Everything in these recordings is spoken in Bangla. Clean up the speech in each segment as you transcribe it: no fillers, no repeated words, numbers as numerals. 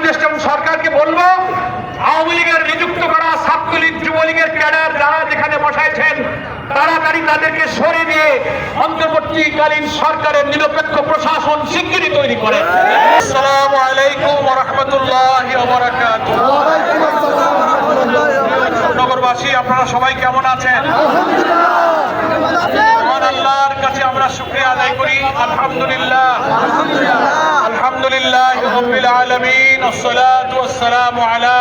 উপদেশ এবং সরকারকে বলবো, আওয়ামী লীগের নিযুক্ত করা ছাত্রলীগ যুবলীগের ক্যাডার যারা যেখানে বসাইছেন তাড়াতাড়ি তাদেরকে সরিয়ে দিয়ে অন্তর্বর্তীকালীন সরকারের নিরপেক্ষ প্রশাসন শিগগিরই তৈরি করে। আসসালামু আলাইকুম ওয়া রাহমাতুল্লাহি ওয়া বারাকাতুহু। নগরবাসী, আপনারা সবাই কেমন আছেন? মহান আল্লাহর কাছে আমরা শুকরিয়া আদায় করি। আলহামদুলিল্লাহ আলহামদুলিল্লাহ রাব্বিল আলামিন, আসসালাতু ওয়াসসালামু আলা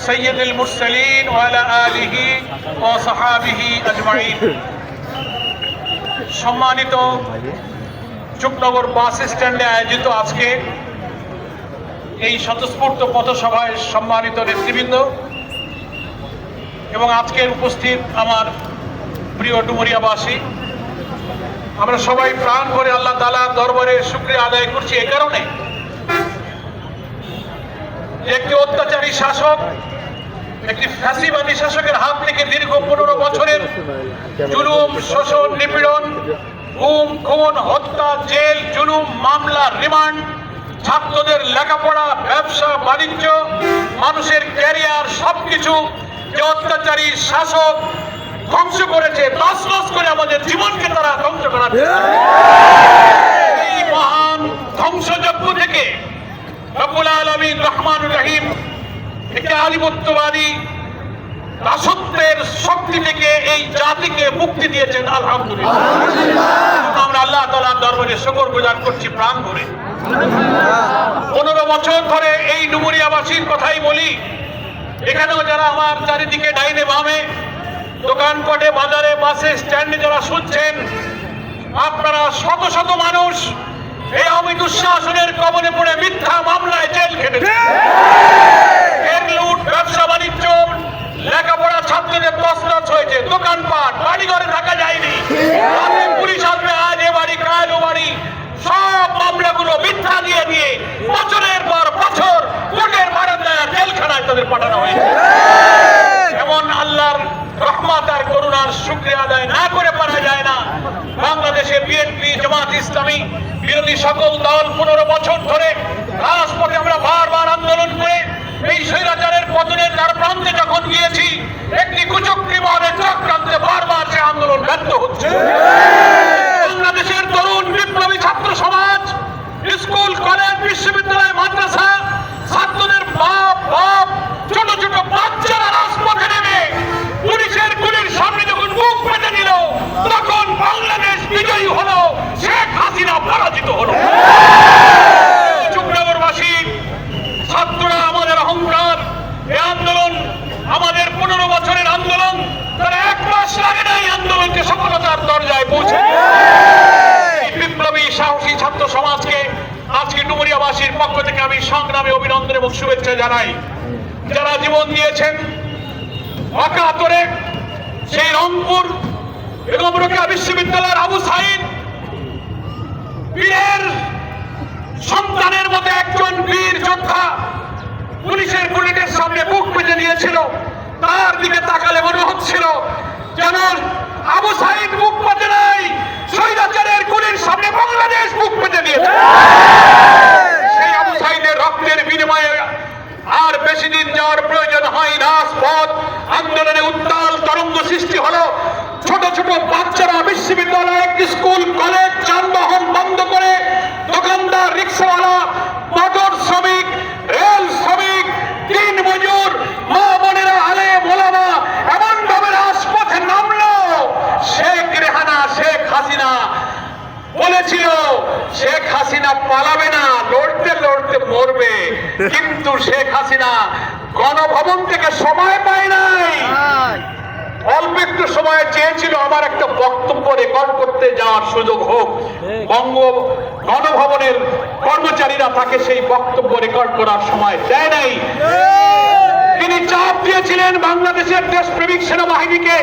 সাইয়্যিদিল মুরসালিন ওয়া আলা আলিহি ওয়া সাহাবিহি আজমাইন। সম্মানিত চুকনগর বাস স্ট্যান্ডে আয়োজিত আজকে এই স্বতঃস্ফূর্ত পথসভায় সম্মানিত নেতৃবৃন্দ এবং আজকের উপস্থিত আমার প্রিয় ডুমুরিয়াবাসী, আমরা সবাই প্রাণ করে আল্লাহ তাআলার দরবারে শুকরিয়া আদায় করছি এই কারণে, একটি অত্যাচারী শাসক, একটি ফ্যাসিবাদী শাসকের হাত থেকে দীর্ঘ 15 বছরের জুলুম, শোষণ, নিপীড়ন, গুম, খুন, হত্যা, জেল, জুলুম, মামলা, রিমান্ড, ছাত্রদের লেখাপড়া, ব্যবসা বাণিজ্য, মানুষের ক্যারিয়ার, সবকিছু যে অত্যাচারী শাসক ধ্বংস করেছে, তছনছ করে আমাদের জীবনকে তারা ধ্বংস করার এই মহান ধ্বংসযজ্ঞ থেকে রব্বুল আলামিন রহমানুর রহিম একটি আধিপত্যবাদী দাসত্বের শক্তি থেকে এই জাতিকে মুক্তি দিয়েছেন। আলহামদুলিল্লাহ, আমরা আল্লাহ তাআলার দরবারে শুকরগুজার করছি প্রাণ ভরে। 15 বছর ধরে এই ডুমুরিয়াবাসীর কথাই বলি, এখানেও যারা আমার চারিদিকে ডাইনে বামে দোকানপাটে, বাজারে, বাসে, স্ট্যান্ডে যারা শুনছেন, আপনারা শত শত মানুষ এই আওয়ামী দুঃশাসনের কবলে পড়ে মিথ্যা মামলায় জেল খেটেছেন। লুট, ব্যবসা বাণিজ্য, লেখাপড়া ছাত্রদের তছনছ হয়েছে, দোকানপাট, বাড়িঘরে থাকা যায়নি, পুলিশ আসবে আজ এ বাড়ি কাল ও বাড়ি, সব মামলাগুলো মিথ্যা দিয়ে দিয়ে বছরের পর বছর কোর্টের বারান্দায় জেলখানায় তাদের পাঠানো হয়েছে। এমন আল্লাহর রহমত আর করুণার শুকরিয়া আদায় না করে পারা যায় না। বাংলাদেশের বিএনপি, জামাত ইসলামী বিরোধী সকল দল 15 বছর ধরে রাজপথে আমরা বারবার আন্দোলন করে এই স্বৈরাচারের পতনের দ্বার প্রান্তে যখন গিয়েছি, একটি কুচক্রী মহলের চক্রান্তে বারবার সে আন্দোলন ব্যর্থ হচ্ছে। বাংলাদেশের তরুণ বিপ্লবী ছাত্র সমাজ, স্কুল, কলেজ, বিশ্ববিদ্যালয়, মাদ্রাসা, ছাত্রদের বাপ ছোট ছোট বাচ্চারা রাজপথে নেমে পুলিশের গুলির সামনে যখন মুখ পেতে নিল, তখন বাংলাদেশ বিজয়ী হলো, শেখ হাসিনা পরাজিত হলো। চুকনগরবাসী, ছাত্ররা আমাদের অহংকার, এই আন্দোলন আমাদের 15 বছরের আন্দোলন, তারা 1 মাস লাগে না এই আন্দোলনকে সফলতার দরজায় পৌঁছে। বিপ্লবী সাহসী ছাত্র সমাজকে আজকে ডুমুরিয়াবাসীর পক্ষ থেকে আমি সংগ্রামে অভিনন্দন এবং শুভেচ্ছা জানাই। যারা জীবন দিয়েছেন অকাতরে, সেই রংপুর বেগম রোকেয়া বিশ্ববিদ্যালয়ের আবু সাইদ বীরের সন্তানের মতো একজন বীর যোদ্ধা পুলিশের বুলেটের সামনে বুক পেতে দিয়েছিল, তার দিকে তাকালে মনে হচ্ছিল যেন আবু সাইদ বুক পেতে নাই, স্বৈরাচারের গুলির সামনে বাংলাদেশ বুক পেতে দিয়েছে। সেই আবু সাইদের রক্তের বিনিময়ে আর বেশি দিন যাওয়ার প্রয়োজন হয়, রাজপথ আন্দোলনে উত্তাল তরঙ্গ সৃষ্টি হলো। ছোট ছোট বাচ্চারা বিশ্ববিদ্যালয়, স্কুল, কলেজ, যানবাহন বন্ধ করে দোকানদার, রিক্সাওয়ালা, মোটর শ্রমিক, রেল শ্রমিক, দিন মজুর, মা বোনেরা, আলেম ওলামা এমন ভাবে রাজপথে নামলো। শেখ রেহানা, শেখ হাসিনা বলেছিল শেখ হাসিনা পালাবে না, লড়তে লড়তে মরবে, কিন্তু শেখ হাসিনা গণভবন থেকে সময় পায় নাই। অল্প একটু সময় চেয়েছিল আমার একটা বক্তব্য রেকর্ড করতে যাওয়ার সুযোগ হোক, বঙ্গ গণভবনের কর্মচারীরা তাকে সেই বক্তব্য রেকর্ড করার সময় দেয় নাই। তিনি চাপ দিয়েছিলেন বাংলাদেশের দেশপ্রেমিক সেনাবাহিনীকে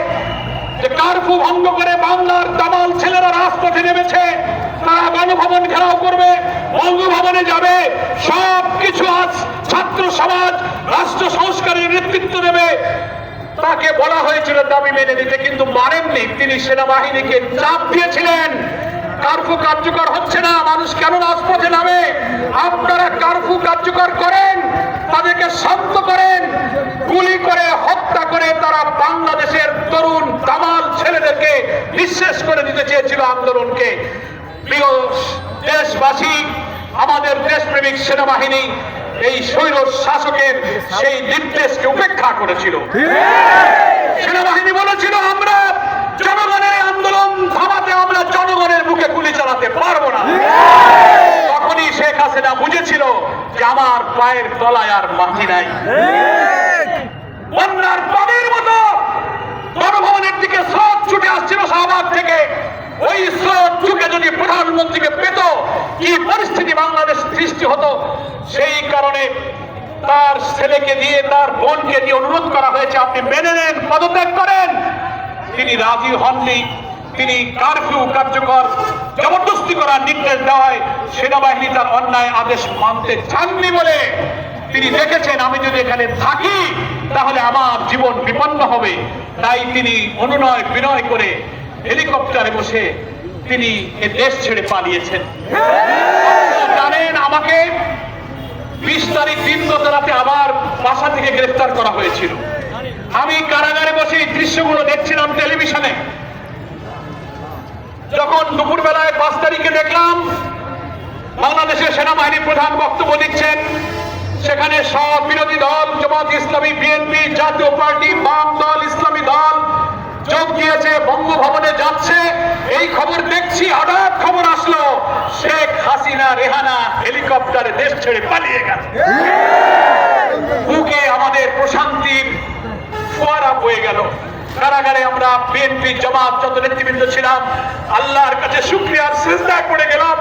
যে কারফিউ ভঙ্গ করে বাংলার দামাল ছেলেরা রাজপথে নেমেছে, তারা গণভবন ঘেরাও করবে, বঙ্গভবনে যাবে, সবকিছু আজ ছাত্র সমাজ রাষ্ট্র সংস্কারের নেতৃত্ব দেবে। তাকে বলা হয়েছিল দাবি মেনে নিতে, কিন্তু মানেননি। তিনি সেনাবাহিনীকে চাপ দিয়েছিলেন কারফিউ কার্যকর হচ্ছে না, মানুষ কেন রাজপথে নামে, আপনারা কারফিউ কার্যকর করেন। তাদেরকে শান্ত করেন, গুলি করে হত্যা করে তারা বাংলাদেশের তরুণ দামাল ছেলেদেরকে নিঃশেষ করে দিতে চেয়েছিল আন্দোলনকে। প্রিয় দেশবাসী, আমাদের দেশপ্রেমিক সেনাবাহিনী এই স্বৈর শাসকের সেই নির্দেশকে উপেক্ষা করেছিল। সেনাবাহিনী বলেছিল আমরা জনগণের আন্দোলন থামাতে আমরা জনগণের মুখে গুলি চালাতে পারবো না। তখনই শেখ হাসিনা বুঝেছিল যে আমার পায়ের তলায় আর মাটি নাই। বন্যার পানির মতো গণভবনের দিকে স্রোত ছুটে আসছিল শাহবাগ থেকে। ওই স্রোত যুগে যদি প্রধানমন্ত্রীকে পেত কি পরিস্থিতি বাংলাদেশ সৃষ্টি হতো। সেই কারণে তার ছেলেকে দিয়ে তার বোনকে দিয়ে অনুরোধ করা হয়েছে আপনি মেনে নেন, পদত্যাগ করেন। তিনি রাজি হননি। তিনি কারফিউ কার্যকর জবরদস্তি করার নির্দেশ দেওয়ায় সেনাবাহিনী তার অন্যায় আদেশ মানতে চাননি বলে তিনি দেখেছেন আমি যদি এখানে থাকি তাহলে আমার জীবন বিপন্ন হবে। তাই তিনি অনুনয় বিনয় করে হেলিকপ্টারে বসে তিনি এ দেশ ছেড়ে পালিয়েছেন। জানেন আমাকে 20 তারিখ দিনগত রাতে আবার বাসা থেকে গ্রেফতার করা হয়েছিল। আমি কারাগারে বসে এই দৃশ্যগুলো দেখছিলাম টেলিভিশনে। যখন দুপুরবেলায় 5 তারিখে দেখলাম বাংলাদেশের সেনাবাহিনী প্রধান বক্তব্য দিচ্ছেন, সেখানে সব বিরোধী দল, জামাত ইসলামী, বিএনপি, জাতীয় পার্টি, বাম দল, ইসলামী দল যোগ দিয়েছে, বঙ্গভবনে যাচ্ছে। এই খবর দেখছি, হঠাৎ খবর আসলো শেখ হাসিনা রেহানা হেলিকপ্টারে দেশ ছেড়ে পালিয়ে গেছে। বুকে আমাদের প্রশান্তির ফোয়ারা বয়ে গেল। কারাগারে আমরা বিএনপি, জামাত যত নেতৃবৃন্দ ছিলাম আল্লাহর কাছে শুকরিয়ার সিজদা করে গেলাম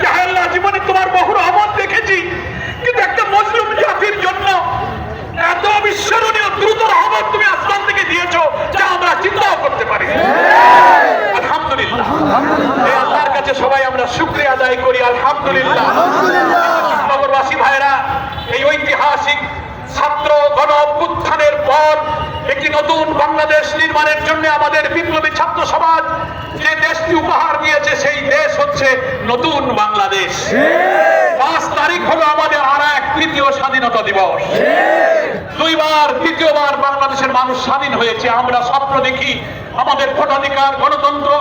যে আল্লাহ, জীবনে তোমার বহু রহমত দেখেছি, কিন্তু একটা মুসলিম জাতির জন্য এত অবিস্মরণীয় দ্রুত রহমত তুমি আসমান থেকে দিয়েছো যা আমরা চিন্তাও করতে পারি। আলহামদুলিল্লাহ, এই আল্লাহর কাছে সবাই আমরা শুকরিয়া আদায় করি। আলহামদুলিল্লাহ। নগরবাসী ভাইরা, এই ঐতিহাসিক ছাত্র গণ অভ্যুত্থানের পর একটি নতুন বাংলাদেশ নির্মাণের জন্য আমাদের বিপ্লবী ছাত্র সমাজ যে দেশটি উপহার দিয়েছে সেই দেশ হচ্ছে নতুন বাংলাদেশ। 5 তারিখ হলো আমাদের আর এক তৃতীয় স্বাধীনতা দিবস। দুইবার, তৃতীয়বার বাংলাদেশের মানুষ স্বাধীন হয়েছে। আমরা স্বপ্ন দেখি আমাদের ভোটাধিকার, গণতন্ত্র,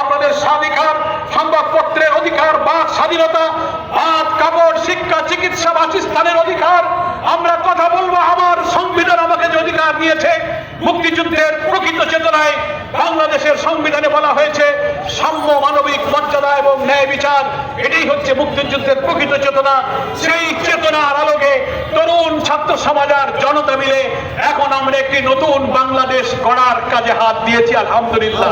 আপনাদের স্বাধিকার, সংবাদপত্রের অধিকার, বাক স্বাধীনতা, ভাত, কাপড়, শিক্ষা, চিকিৎসা, বাসস্থানের অধিকার। আমরা কথা বলবো, আমার সংবিধান আমাকে যে অধিকার দিয়েছে, মুক্তিযুদ্ধের প্রকৃত চেতনায় বাংলাদেশের সংবিধানে বলা হয়েছে সাম্য, মানবিক মর্যাদা এবং ন্যায় বিচার। এটাই হচ্ছে মুক্তিযুদ্ধের প্রকৃত চেতনা। সেই চেতনার আলোকে তরুণ ছাত্র সমাজ আর জনতা মিলে এখন আমরা একটি নতুন বাংলাদেশ গড়ার কাজে হাত দিয়েছি। আলহামদুলিল্লাহ।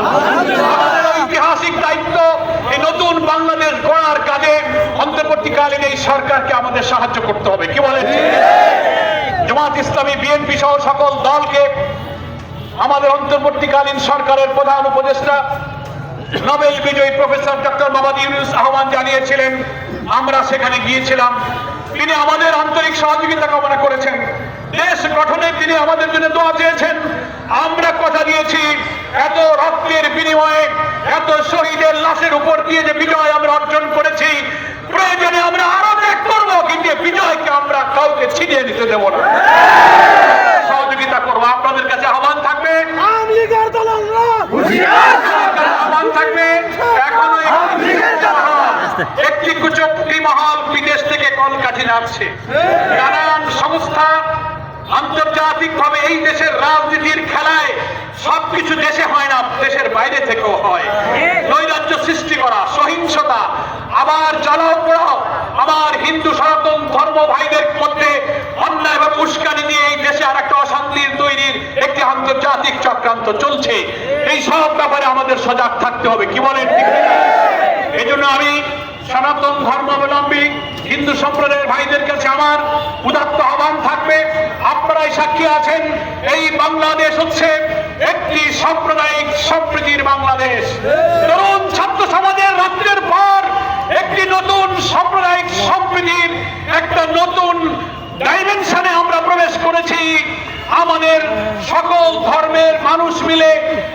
আমাদের ঐতিহাসিক দায়িত্ব এই নতুন বাংলাদেশ গড়ার কাজে অন্তর্বর্তীকালীন এই সরকারকে আমাদের সাহায্য করতে হবে। কি বলেন? জামাত ইসলামী, বিএনপি সহ সকল দলকে আমাদের অন্তর্বর্তীকালীন সরকারের প্রধান উপদেষ্টা নোবেল বিজয়ী প্রফেসর ডক্টর মোহাম্মদ ইউনূস আহ্বান জানিয়েছিলেন। আমরা সেখানে গিয়েছিলাম। তিনি আমাদের আন্তরিক সহযোগিতা কামনা করেছেন। দেশ গঠনে তিনি আমাদের জন্য দোয়া চেয়েছেন। আমরা কথা দিয়েছি এত রক্তের বিনিময়ে, এত শহীদের লাশের উপর দিয়ে যে বিজয় আমরা অর্জন করেছি, প্রয়োজনে আমরা আরো ত্যাগ করবো, কিন্তু বিজয়কে আমরা কাউকে ছিনিয়ে নিতে দেব না। সহযোগিতা করবো। আপনাদের কাছে আহ্বান থাকবে, আহ্বান থাকবে। এখনো একটি কুচক্রী মহল বিদেশ থেকে কলকাঠি নামছে। নানান সংস্থা আন্তর্জাতিক ভাবে এই দেশের রাজনীতির খেলায় সবকিছু দেশে হয় না, দেশের বাইরে থেকেও হয়। নৈরাজ্য সৃষ্টি করা, সহিংসতা, আবার জ্বালাও পোড়াও, আমার হিন্দু সনাতন ধর্ম ভাইদের মধ্যে অন্যায় এবং উস্কানি দিয়ে এই দেশে আর একটা অশান্তির তৈরির একটি আন্তর্জাতিক চক্রান্ত চলছে। এই সব ব্যাপারে আমাদের সজাগ থাকতে হবে। কি বলেন? এই জন্য আমি সনাতন ধর্মাবলম্বী হিন্দু সম্প্রদায়ের ভাইদের কাছে আমার উদাত্ত আহ্বান থাকবে, আপনারাই সাক্ষী আছেন, এই বাংলাদেশ হচ্ছে একটি সাম্প্রদায়িক সম্প্রীতির বাংলাদেশ। তরুণ ছাত্র সমাজের রাত্রের পর একটি নতুন সাম্প্রদায়িক সম্প্রীতির একটা নতুন ডাইমেনশনে আমরা প্রবেশ করেছি। আমাদের সকল ধর্মের মানুষ মিলে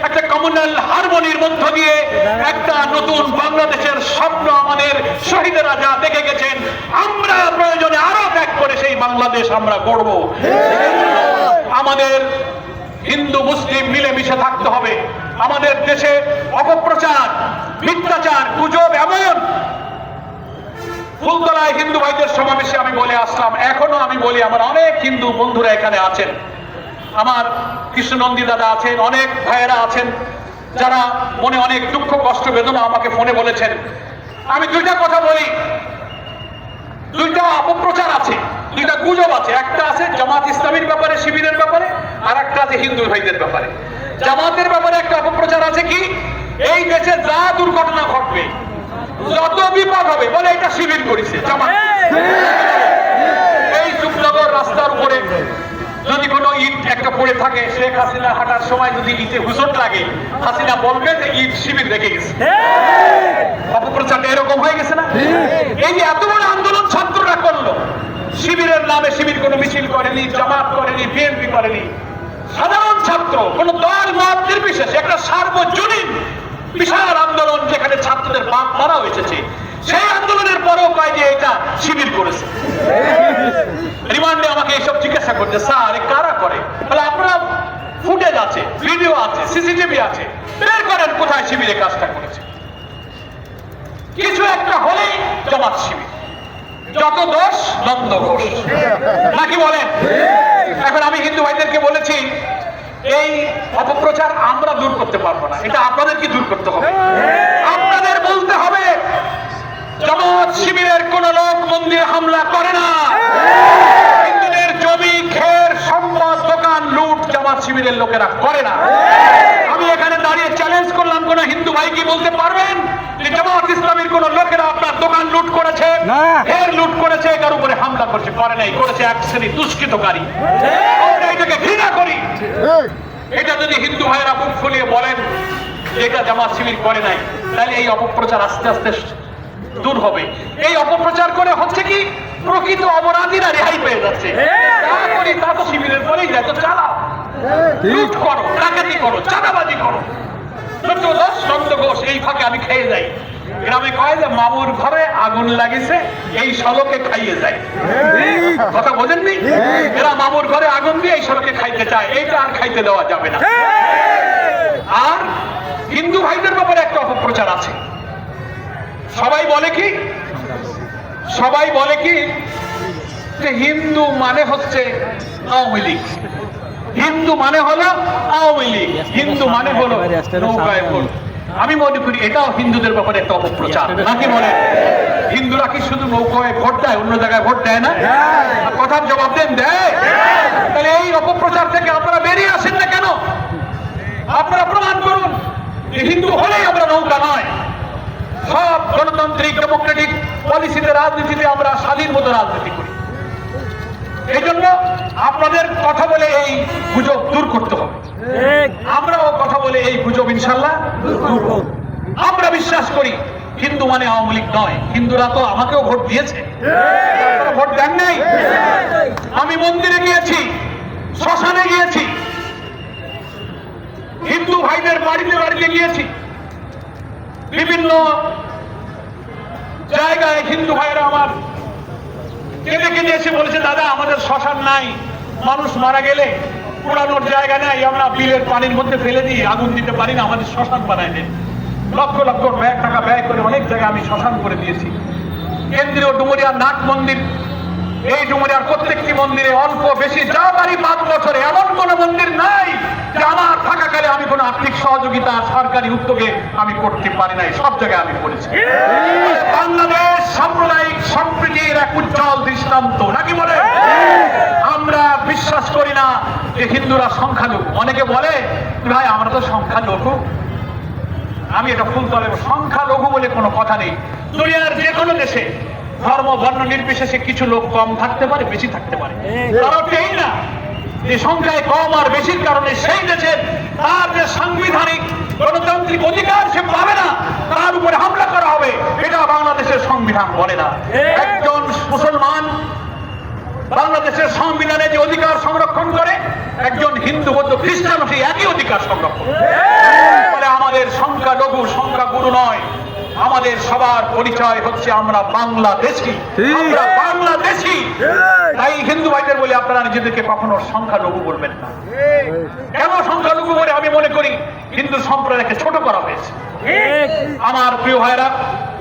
একটা কমিউনাল হারমোনির মধ্য দিয়ে একটা নতুন বাংলাদেশের স্বপ্ন আমাদের শহীদেরা যা দেখে গেছেন, আমরা প্রয়োজনে আরো ব্যাক করে সেই বাংলাদেশ আমরা গড়ব। আমাদের হিন্দু মুসলিম মিলেমিশে থাকতে হবে। আমাদের দেশে অপপ্রচার, মিথ্যাচার, গুজব এমন। ফুলতলায় হিন্দু ভাইদের সমাবেশে আমি বলে আসলাম, এখনো আমি বলি, আমার অনেক হিন্দু বন্ধুরা এখানে আছেন, আমার কৃষ্ণনন্দী দাদা আছেন, অনেক ভাইয়েরা আছেন যারা মনে অনেক দুঃখ কষ্ট বেদনা আমাকে ফোনে বলেছেন। আমি দুইটা কথা বলি, দুইটা অপপ্রচার আছে, দুইটা গুজব আছে। একটা আছে জামাত ইসলামীর ব্যাপারে, শিবিরের ব্যাপারে, আর একটা আছে হিন্দু ভাইদের ব্যাপারে। জামাতের ব্যাপারে একটা অপপ্রচার আছে কি, এই দেশে যা দুর্ঘটনা ঘটবে, যত বিপদ হবে, বলে এটা শিবির করেছে জামাত। এই চুপনগর রাস্তার উপরে যদি কোনো ইট একটা পড়ে থাকে, শেখ হাসিনা হাঁটার সময় যদি ইটে হুসট লাগে, হাসিনা বলবে যে ইট শিবির রেখে গেছে। অপপ্রচারটা এরকম হয়ে গেছে না? এই যে এত বড় আন্দোলন ছাত্ররা করলো, শিবিরের নামে শিবির কোনো মিছিল করেনি, জামাত করেনি, বিএনপি করেনি, সাধারণ ছাত্র, কোন দল মত নির্বিশেষে একটা সার্বজনীন বিশাল আন্দোলন, যেখানে ছাত্রদের বাপ মারা হয়েছে। সেই আন্দোলনের পরেও কয় যে এটা শিবির করেছে। রিমান্ডে আমাকে এইসব জিজ্ঞাসা করছে, স্যার কারা করে? বলে আপনারা ফুটেজ আছে, ভিডিও আছে, সিসিটিভি আছে, বের করেন কোথায় শিবিরে কাজটা করেছে। কিছু একটা হলেই জামাত শিবির, যত দোষ দ্বন্দ্ব ঘোষ, নাকি বলেন? এখন আমি হিন্দু ভাইদেরকে বলেছি, এই অপপ্রচার আমরা দূর করতে পারবো না, এটা আপনাদেরকে দূর করতে হবে। আপনাদের বলতে হবে জামাত শিবিরের কোন লোক মন্দিরে হামলা করে না, হিন্দুদের জমি, খের, সম্পদ, দোকান লুট জামাত শিবিরের লোকেরা করে না। আমি এখানে দাঁড়িয়ে চ্যালেঞ্জ করলাম, কোন হিন্দু ভাই কি বলতে পারবেন যে জামাত ইসলামীর কোন লোকেরা আপনার দোকান লুট করেছে, খের লুট করেছে, এটার উপরে হামলা করছে? করে নাই, করেছে এক শ্রেণী দুষ্কৃতকারী। আমরা এটাকে ঘৃণা করি। এটা যদি হিন্দু ভাইয়েরা মুখ ফুলিয়ে বলেন যে এটা জামাত শিবির করে নাই, তাহলে এই অপপ্রচার আস্তে আস্তে দূর হবে। এই অপপ্রচার করে হচ্ছে কি, প্রকৃত অপরাধীরা রেহাই পেয়ে যাচ্ছে। তা করি তা তো শিবিরের পরেই যায়, তো চালাও, লুট করো, ডাকাতি করো, চাঁদাবাজি করো, ঘোষ। এই ফাঁকে আমি খেয়ে যাই। গ্রামে কয় যে মামুর ঘরে আগুন লাগিছে, এই সলকে খাইয়ে যায়। কথা বোঝেননি? এরা মামুর ঘরে আগুন দিয়ে এই সলকে খাইতে চায়, এইটা আর খাইতে দেওয়া যাবে না। আর হিন্দু ভাইদের ব্যাপারে একটা অপপ্রচার আছে। সবাই বলে কি যে হিন্দু মানে হচ্ছে আওয়ামী লীগ, হিন্দু মানে হলো আওয়ামী লীগ, হিন্দু মানে হলো নৌকায় ভোট। আমি মনে করি এটাও হিন্দুদের ব্যাপারে একটা অপপ্রচার, নাকি বলে? হিন্দুরা কি শুধু নৌকায় ভোট দেয়, অন্য জায়গায় ভোট দেয় না? কথার জবাব দেন, দেয়। তাহলে এই অপপ্রচার থেকে আপনারা বেরিয়ে আসেন না কেন? আপনারা প্রমাণ করুন যে হিন্দু হলেই আমরা নৌকা নয়। সব গণতান্ত্রিক ডেমোক্রেটিক পলিসিতে, রাজনীতিতে আমরা স্বাধীন মতো রাজনীতি করি। এই জন্য আপনাদের কথা বলে এই গুজব দূর করতে হবে। আমরাও কথা বলে এই গুজব ইনশাল্লাহ দূর করব। আমরা বিশ্বাস করি হিন্দু মানে আওয়ামী লীগ নয়। হিন্দুরা তো আমাকেও ভোট দিয়েছে, ভোট দেন নাই। আমি মন্দিরে গিয়েছি, শ্মশানে গিয়েছি, হিন্দু ভাইদের বাড়িতে বাড়িতে গিয়েছি, বিভিন্ন জায়গায় হিন্দু ভাইরা আমার কেঁদে কেঁদে এসে বলেছে, দাদা আমাদের শ্মশান নাই, মানুষ মারা গেলে পোড়ানোর জায়গা নাই, আমরা বিলের পানির মধ্যে ফেলে দিই, আগুন দিতে পারি না, আমাদের শ্মশান বানায় দেন। লক্ষ লক্ষ টাকা ব্যয় করে অনেক জায়গায় আমি শ্মশান করে দিয়েছি। কেন্দ্রীয় ডুমুরিয়ার নাট মন্দির, এই ডুমুরিয়ার প্রত্যেকটি মন্দিরে অল্প বেশি যা পারি 5 বছরে এমন কোন মন্দির নাই যে আমার থাকাকালে আমি কোন আর্থিক সহযোগিতা সরকারি উদ্যোগে আমি করতে পারি নাই, সব জায়গায় আমি করেছি। বাংলাদেশ সাম্প্রদায়িক সম্প্রীতির এক উজ্জ্বল দৃষ্টান্ত, নাকি বলে? আমরা বিশ্বাস করি না যে হিন্দুরা সংখ্যালঘু। অনেকে বলে ভাই আমরা তো সংখ্যালঘু, আমি এটা ফুলতলে সংখ্যালঘু বলে কোনো কথা নেই। দুনিয়ার যে কোনো দেশে ধর্ম বর্ণ নির্বিশেষে কিছু লোক কম থাকতে পারে, বেশি থাকতে পারে। কারণ এই না যে সংখ্যায় কম আর বেশির কারণে সেই দেশের তার যে সাংবিধানিক গণতান্ত্রিক অধিকার সে পাবে না, তার উপরে হামলা করা হবে, এটা বাংলাদেশের সংবিধান বলে না। একজন মুসলমান বাংলাদেশের সংবিধানে যে অধিকার সংরক্ষণ করে, একজন হিন্দু বৌদ্ধ খ্রিস্টান সেই একই অধিকার সংরক্ষণ করে। আমাদের সংখ্যালঘু সংখ্যাগুরু নয়, আমাদের সবার পরিচয় হচ্ছে আমরা বাংলাদেশী, আমরা বাংলাদেশী। তাই হিন্দু ভাইদের বলি, আপনারা নিজেদেরকে কখনো সংখ্যালঘু বলবেন না। কেন সংখ্যালঘু বলে? আমি মনে করি হিন্দু সম্প্রদায়কে ছোট করা হয়েছে। আমার প্রিয় ভাইরা,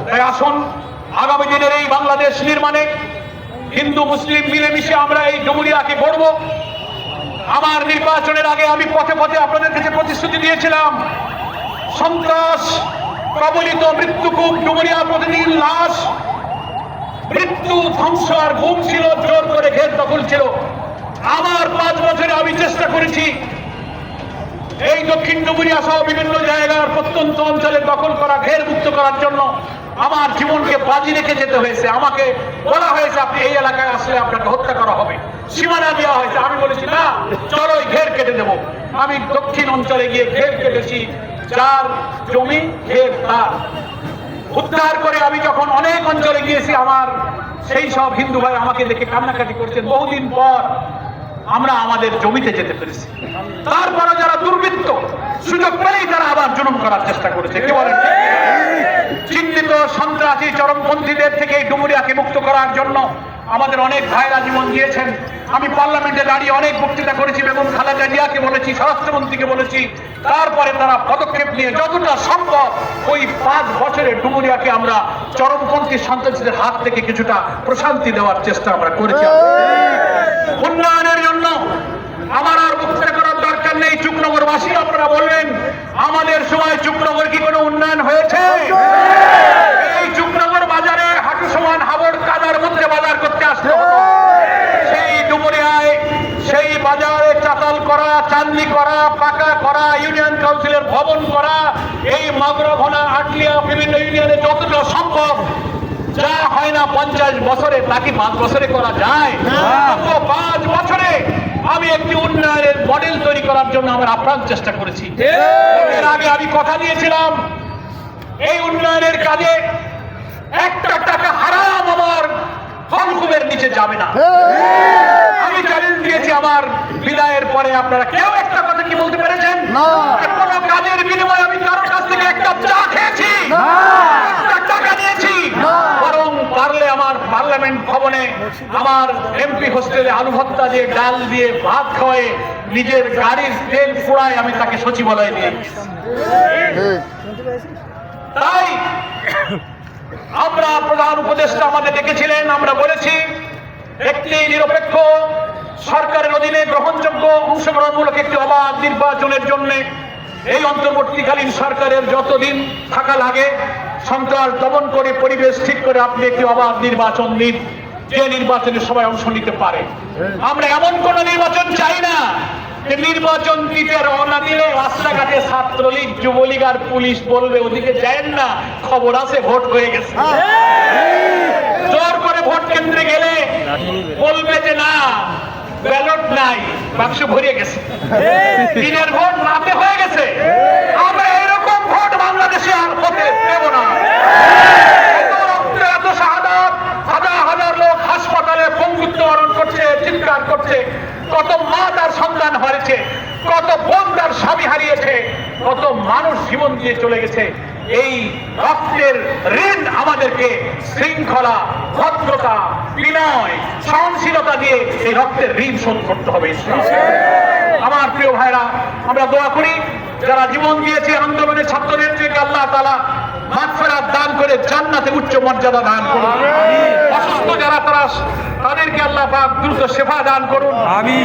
তাই আসুন আগামী দিনের এই বাংলাদেশ নির্মাণে হিন্দু মুসলিম মিলেমিশে আমরা এই ডুমুরিয়াকে গড়ব। আমার নির্বাচনের আগে আমি পথে পথে আপনাদের কাছে প্রতিশ্রুতি দিয়েছিলাম, সন্ত্রাস কবলিত মৃত্যুকূপ ডুমুরিয়া প্রতিদিন লাশ, মৃত্যু ধ্বংস আর গুম ছিল, জোর করে ঘের দখল ছিল। আমার 5 বছরে আমি চেষ্টা করেছি এই দক্ষিণ ডুমুরিয়া সহ বিভিন্ন জায়গার প্রত্যন্ত অঞ্চলে দখল করা, ঘের মুক্ত করার জন্য আমার জীবনকে বাজি রেখে যেতে হয়েছে। আমাকে বলা হয়েছে আপনি এই এলাকায় আসলে আপনাকে হত্যা করা হবে, সীমানা দেওয়া হয়েছে। আমি বলেছি না, চলো ঘের কেটে দেবো। আমি দক্ষিণ অঞ্চলে গিয়ে ঘের কেটেছি, যার জমি ঘের তার উদ্ধার করে। আমি যখন অনেক অঞ্চলে গিয়েছি, আমার সেই সব হিন্দু ভাই আমাকে দেখে কান্নাকাটি করছেন। বহুদিন পর আমরা আমাদের জমিতে যেতে পেরেছি। তারপরে যারা দুর্বৃত্ত সুযোগ পেলেই তারা আবার জুলুম করার চেষ্টা করেছে। কি বলেন? চিহ্নিত সন্ত্রাসী চরমপন্থীদের থেকে এই ডুমুরিয়াকে মুক্ত করার জন্য আমাদের অনেক ভাইরা জীবন দিয়েছেন। আমি পার্লামেন্টে দাঁড়িয়ে অনেক বক্তৃতা করেছি, বেগম খালেদা জিয়াকে বলেছি, স্বরাষ্ট্রমন্ত্রীকে বলেছি। তারপরে তারা পদক্ষেপ নিয়ে যতটা সম্ভব ওই 5 বছরে ডুমুরিয়াকে আমরা চরমপন্থী সন্ত্রাসীদের হাত থেকে কিছুটা প্রশান্তি দেওয়ার চেষ্টা আমরা করেছি। উন্নয়নের জন্য আমার আর বক্তৃতা করার দরকার নেই। চুকনগরবাসী আপনারা বলবেন, আমাদের সময় চুকনগর কি কোনো উন্নয়ন হয়েছে? এই চুকনগর বাজারে হাঁটু সমান হাবড় কাদার মধ্যে বাজার করতে আসতো। সেই ডুমুরিয়ায় সেই বাজারে চাতাল করা, চাঁদনি করা, পাকা করা, ইউনিয়ন কাউন্সিলের ভবন করা, এই মাগরভনা আটলিয়া বিভিন্ন ইউনিয়নে যতটা সম্ভব, যা হয় না 50 বছরে তাকে 5 বছরে করা যায়। 5 বছরে আমি একটি উন্নয়নের মডেল তৈরি করার জন্য আমার আপ্রাণ চেষ্টা করেছি। এর আগে আমি কথা দিয়েছিলাম, এই উন্নয়নের কাজে একটা টাকা হারাম আমার হলকুমের নিচে যাবে না। আমি চ্যালেঞ্জ দিয়েছি, আমার বিদায়ের পরে আপনারা কেউ একটা কথা কি বলতে পেরেছেন? কোন কাজের বিনিময়ে আমি কারোর কাছ থেকে একটা চা খেয়েছি, একটা টাকা নিয়েছি? বরং পারলে আমার পার্লামেন্ট ভবনে আমার এমপি হোস্টেলে আলু ভর্তা দিয়ে, ডাল দিয়ে, ভাত খাওয়ায়, নিজের গাড়ির তেল পোড়ায় আমি তাকে সচিবালয়ে নিয়ে গেছি। তাই আমরা প্রধান উপদেষ্টা আমাদের ডেকেছিলেন, আমরা বলেছি একটি নিরপেক্ষ সরকারের অধীনে গ্রহণযোগ্য অংশগ্রহণমূলক একটি অবাধ নির্বাচনের জন্য এই অন্তর্বর্তীকালীন সরকারের যতদিন থাকা লাগে সন্ত্রাস দমন করে পরিবেশ ঠিক করে আপনি একটি অবাধ নির্বাচন দিন, যে নির্বাচনে সবাই অংশ নিতে পারে। আমরা এমন কোন নির্বাচন চাই না যে নির্বাচন দিতে রওনা দিলে রাস্তাঘাটে ছাত্রলীগ, যুবলীগ আর পুলিশ বলবে ওদিকে যায়েন না, খবর আছে ভোট হয়ে গেছে। জোর করে ভোট কেন্দ্রে গেলে বলবে যে না, ব্যালট নাই, বাক্স ভরে গেছে, দিনের ভোট রাতে হয়ে গেছে। আমরা এরকম ভোট বাংলাদেশে আর হতে দেব না। এত শাহাদাত, হাজার হাজার লোক হাসপাতালে পঙ্গুত্ব বরণ করছে, চিৎকার করছে। কত মা তার সন্তান হারিয়েছে, কত বোন তার স্বামী হারিয়েছে, কত মানুষ জীবন দিয়ে চলে গেছে। এই রক্তের ঋণ আমাদেরকে শৃঙ্খলা, ভদ্রতা, বিনয়, সহনশীলতা দিয়ে এই রক্তের ঋণ শোধ করতে হবে। আমার প্রিয় ভাইরা, আমরা দোয়া করি যারা জীবন দিয়েছে আন্দোলনের ছাত্রনেত্রীকে আল্লাহ তাআলা মাগফিরাত দান করে জান্নাতে উচ্চ মর্যাদা দান করুন। অসুস্থ যারা তাদেরকে আল্লাহ পাক দ্রুত শেফা দান করুন।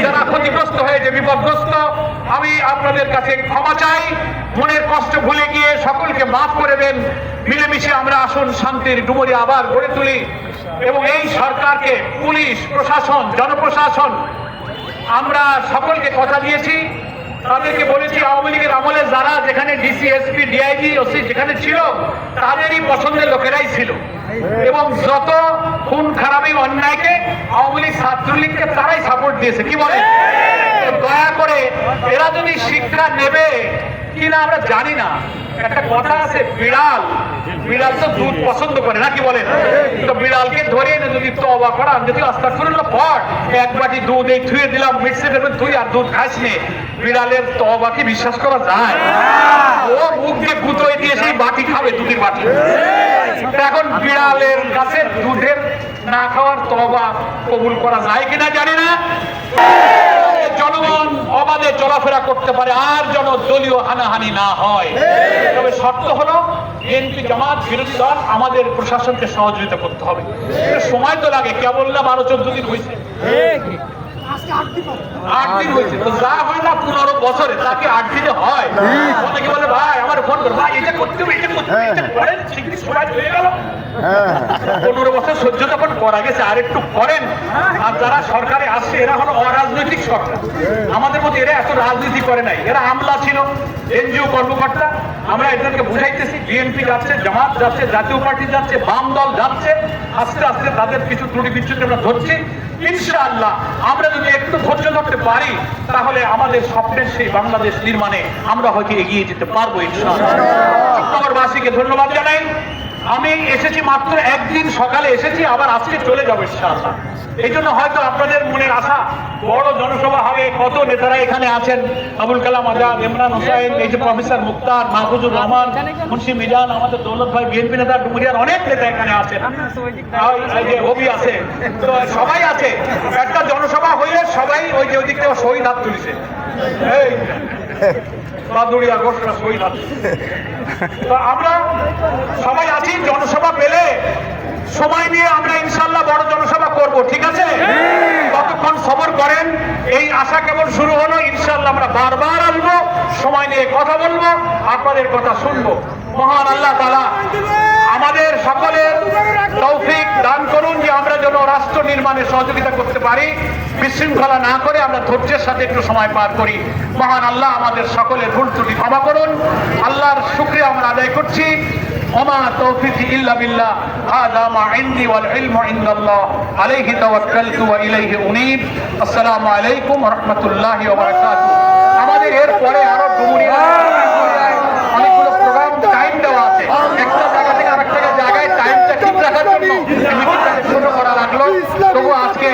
যারা ক্ষতিগ্রস্ত হয়েছে, বিপদগ্রস্ত, আমি আপনাদের কাছে ক্ষমা চাই। মনের কষ্ট ভুলে গিয়ে সকলকে মাফ করে দেন। মিলেমিশে আমরা আসুন শান্তির ডুমুরিয়া আবার গড়ে তুলি এবং এই সরকারকে, পুলিশ প্রশাসন, জনপ্রশাসন, আমরা সকলকে কথা দিয়েছি, তাদেরকে বলেছি আওয়ামী লীগের আমলে যারা যেখানে ডিসি, এসপি, ডিআইজি, ওসি যেখানে ছিল তাদেরই পছন্দের লোকেরাই ছিল এবং যত খুন খারাপি অন্যায়কে আওয়ামী লীগ, ছাত্রলীগকে তারাই সাপোর্ট দিয়েছে। কি বলে? দয়া করে এরা যদি শিক্ষা নেবে কিনা আমরা জানি না, একটা কথা আছে, বিড়াল তো দুধ পছন্দ করে না, কি বলেন? তো বিড়ালকে ধরে এনে যদি তওবা করা, যদি আস্তাগফিরুল্লাহ পড়, এক বাটি দুধ এই ধুয়ে দিলাম, মিক্সে দেবেন, তুই আর দুধ খাস নে, বিড়ালের তওবা কি বিশ্বাস করা যায়? ও মুখ দিয়ে গুঁতোয় দিয়ে সেই বাটি খাবে, দুধের বাটি। এখন বিড়ালের কাছে দুধের না খাওয়ার তওবা কবুল করা যায় কিনা জানি না। জনগণ অবাধে চলাফেরা করতে পারে, আর যেন দলীয় হানাহানি না হয়। তবে শর্ত হলো বিএনপি জামাত বিরোধী দল আমাদের প্রশাসনকে সহযোগিতা করতে হবে। সময় তো লাগে, কেবল না 12-14 দিন হয়েছে, 8 দিন হয়েছে, তো যা হয় না 15 বছরে তাকে 8 দিনে হয়। অনেকে বলে ভাই আমার ফোন করে, ভাই এটা করতে হবে, এটা করতে হবে, এটা করেন, ঠিক সময় হয়ে গেল। 15 বছর সহ্য তখন করা গেছে, আর একটু করেন। আর যারা সরকারে আসছে এরা হলো অরাজনৈতিক সরকার, আমাদের মধ্যে এরা এত রাজনীতি করে নাই, এরা আমলা ছিল, এনজিও কর্মকর্তা। আমরা এদেরকে বুঝাইতেছি, বিএনপি যাচ্ছে, জামাত যাচ্ছে, জাতীয় পার্টি যাচ্ছে, বাম দল যাচ্ছে, আস্তে আস্তে তাদের কিছু ত্রুটি বিচ্যুতি আমরা ধরছি। ইনশাআল্লাহ আমরা যদি একটু ধৈর্য ধরতে পারি, তাহলে আমাদের স্বপ্নের সেই বাংলাদেশ নির্মাণে আমরা হয়তো এগিয়ে যেতে পারবো ইনশাআল্লাহ। চট্টগ্রামবাসীকে ধন্যবাদ জানাই। আমি এসেছি মাত্র একদিন, সকালে এসেছি, আবার আজকে চলে যাবো ইনশাআল্লাহ। এই জন্য হয়তো আপনাদের মনের আশা বড় জনসভা হবে, কত নেতারা এখানে আছেন, আবুল কালাম আজাদ, ইমরান হোসেন, এই যে প্রফেসর মুক্তার, মাহফুজুর রহমান, মুন্সি মিজান, আমাদের দৌলত ভাই বিএনপি নেতা, ডুমুরিয়ার অনেক নেতা এখানে আছেন, এই যে হবি আছে, তো সবাই আছে। একটা জনসভা হইলে সবাই ওই যে ওই দিক থেকে শহীদ হাত তুলছে, এই বাদুড়িয়া ঘোষণা শহীদ হাত। তো আমরা সবাই আছি, জনসভা পেলে সময় নিয়ে আমরা ইনশাল্লাহ বড় জনসভা করব, ঠিক আছে? কতক্ষণ সবর করেন, এই আশা কেবল শুরু হলো। ইনশাল্লাহ আমরা বারবার আসবো, সময় নিয়ে কথা বলবো, আপনাদের কথা শুনবো। মহান আল্লাহ তাআলা আমাদের সকলের তৌফিক দান করুন যে আমরা যেন রাষ্ট্র নির্মাণে সহযোগিতা করতে পারি, বিশৃঙ্খলা না করে আমরা ধৈর্যের সাথে একটু সময় পার করি। মহান আল্লাহ আমাদের সকলের ভুল ত্রুটি ক্ষমা করুন। আল্লাহর শুকরিয়া আমরা আদায় করছি। ওমা তৌফিকি ইল্লা বিল্লাহ, হাযা মা ইনদি ওয়াল ইলমু ইনদাল্লাহ, আলাইহি তাওয়াক্কালতু ওয়া ইলাইহি উনীব। আসসালামু আলাইকুম ওয়া রাহমাতুল্লাহি ওয়া বারাকাতুহু। আমাদের এর পরে আরো ডুমুরিয়া অনেকগুলো প্রোগ্রাম টাইম দেওয়া আছে, একটা জায়গা থেকে আরেকটা জায়গায় টাইমটা ঠিক রাখার জন্য মিটিংটাকে ছোট করা লাগলো। তবু আজকে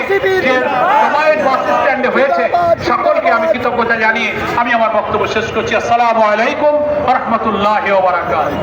যে সময়ের বাস স্ট্যান্ডে হয়েছে, সকলকে আমি কৃতজ্ঞতা জানিয়ে আমি আমার বক্তব্য শেষ করছি। আসসালামু আলাইকুম ওয়া রাহমাতুল্লাহি ওয়া বারাকাতুহু।